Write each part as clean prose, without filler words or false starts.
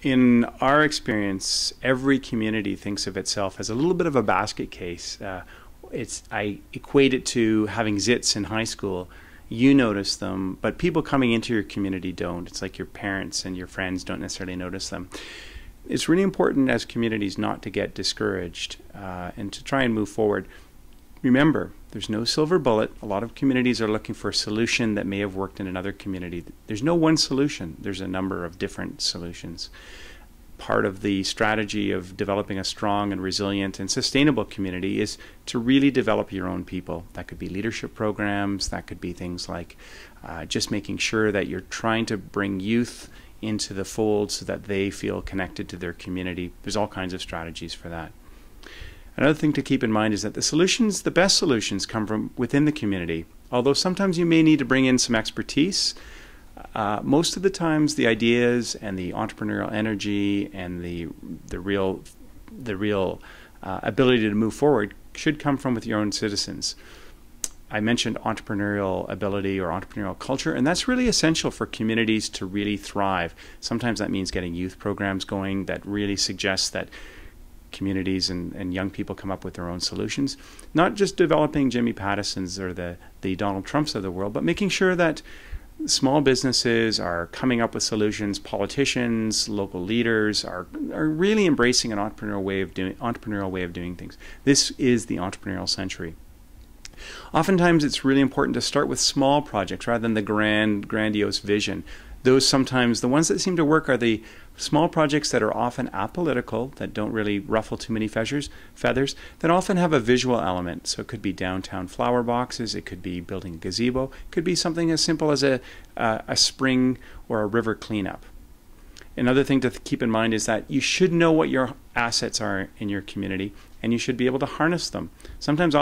In our experience, every community thinks of itself as a little bit of a basket case. I equate it to having zits in high school. You notice them, but people coming into your community don't. It's like your parents and your friends don't necessarily notice them. It's really important as communities not to get discouraged and to try and move forward. Remember, there's no silver bullet. A lot of communities are looking for a solution that may have worked in another community. There's no one solution. There's a number of different solutions. Part of the strategy of developing a strong and resilient and sustainable community is to really develop your own people. That could be leadership programs. That could be things like just making sure that you're trying to bring youth into the fold so that they feel connected to their community. There's all kinds of strategies for that. Another thing to keep in mind is that the best solutions come from within the community. Although sometimes you may need to bring in some expertise, most of the times the ideas and the entrepreneurial energy and the real ability to move forward should come from with your own citizens. I mentioned entrepreneurial ability or entrepreneurial culture, and that's really essential for communities to really thrive. Sometimes that means getting youth programs going that really suggest that communities and young people come up with their own solutions. Not just developing Jimmy Pattisons or the Donald Trumps of the world, but making sure that small businesses are coming up with solutions. Politicians, local leaders are really embracing an entrepreneurial way of doing things. This is the entrepreneurial century. Oftentimes it's really important to start with small projects rather than the grandiose vision. Sometimes the ones that seem to work are the small projects that are often apolitical, that don't really ruffle too many feathers, that often have a visual element. So it could be downtown flower boxes, it could be building a gazebo, it could be something as simple as a spring or a river cleanup. Another thing to keep in mind is that you should know what your assets are in your community, and you should be able to harness them. Sometimes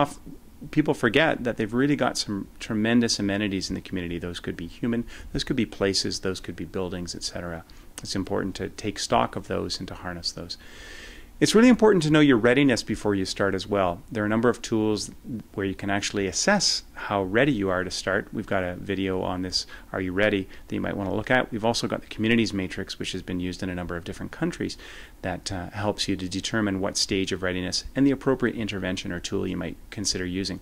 people forget that they've really got some tremendous amenities in the community. Those could be human, those could be places, those could be buildings, etc. It's important to take stock of those and to harness those. It's really important to know your readiness before you start as well. There are a number of tools where you can actually assess how ready you are to start. We've got a video on this, Are You Ready?, that you might want to look at. We've also got the Communities Matrix, which has been used in a number of different countries, that helps you to determine what stage of readiness and the appropriate intervention or tool you might consider using.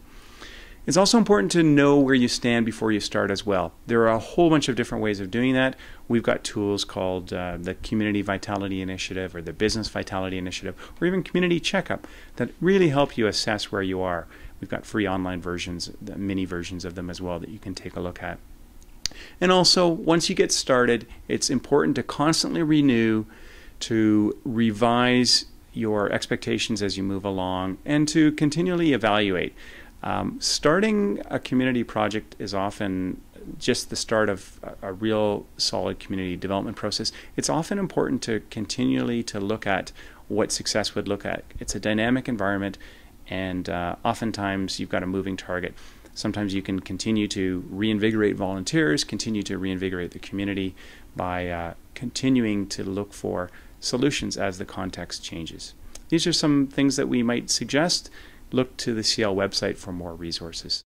It's also important to know where you stand before you start as well. There are a whole bunch of different ways of doing that. We've got tools called the Community Vitality Initiative or the Business Vitality Initiative or even Community Checkup that really help you assess where you are. We've got free online versions, the mini versions of them as well that you can take a look at. And also, once you get started, it's important to constantly renew, to revise your expectations as you move along, and to continually evaluate. Starting a community project is often just the start of a real solid community development process. It's often important to continually to look at what success would look at. It's a dynamic environment, and oftentimes you've got a moving target. Sometimes you can continue to reinvigorate volunteers, continue to reinvigorate the community by continuing to look for solutions as the context changes. These are some things that we might suggest. Look to the CL website for more resources.